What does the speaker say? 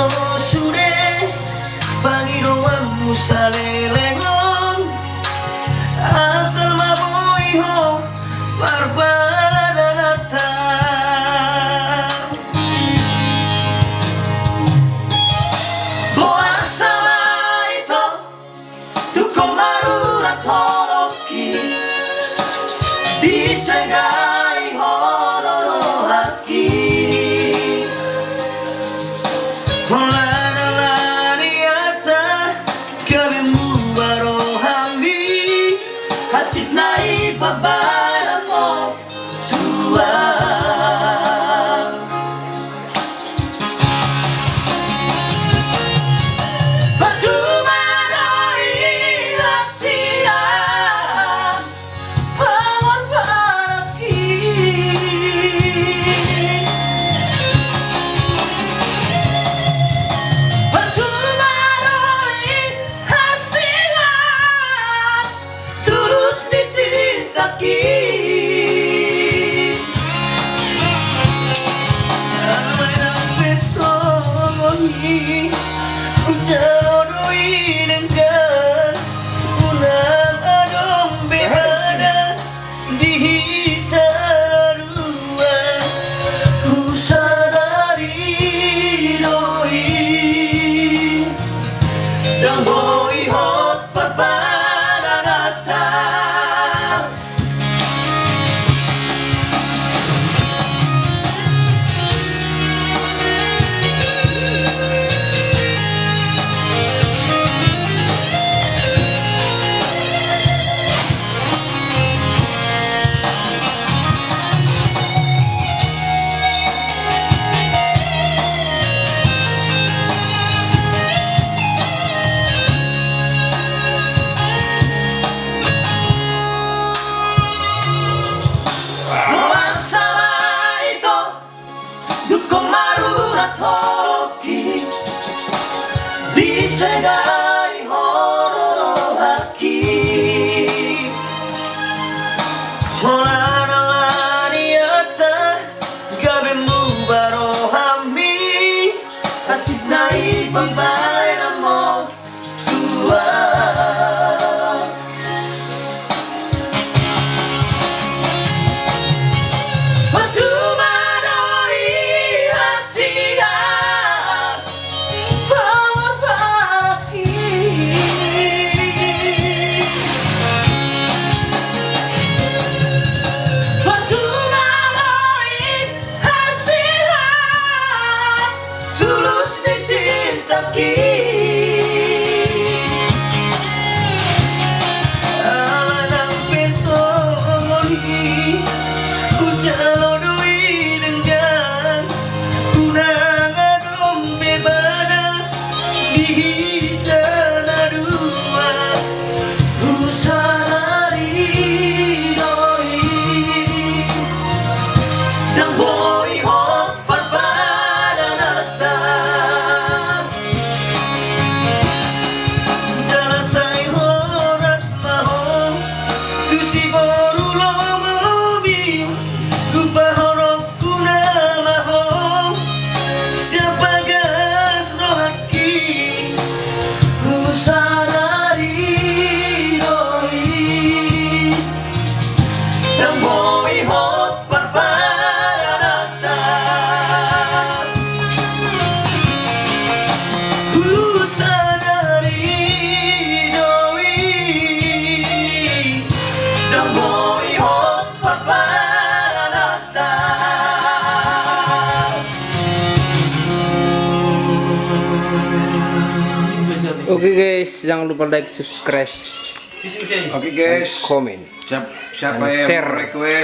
no sure pangiro wa musalelengon asal maboi ho barbadanata boa salaito duko marura toroki disegai hororo haki hasit na ibabala mo tuwa Patumaroy Asia Pawang Paraki Patumaroy Asia tulus dicintaki Amai nampe songi Jodohi dengan Unang adong behada Dihita dua Ku sadari doi Dan boi hot perbadanata SAI HORAS Hola nalaniata Gabemu barohami Hasit na ibabay na mo Tua Patumaroy Asia Oke guys, jangan lupa like, subscribe, Oke guys, komen, siapa yang share. request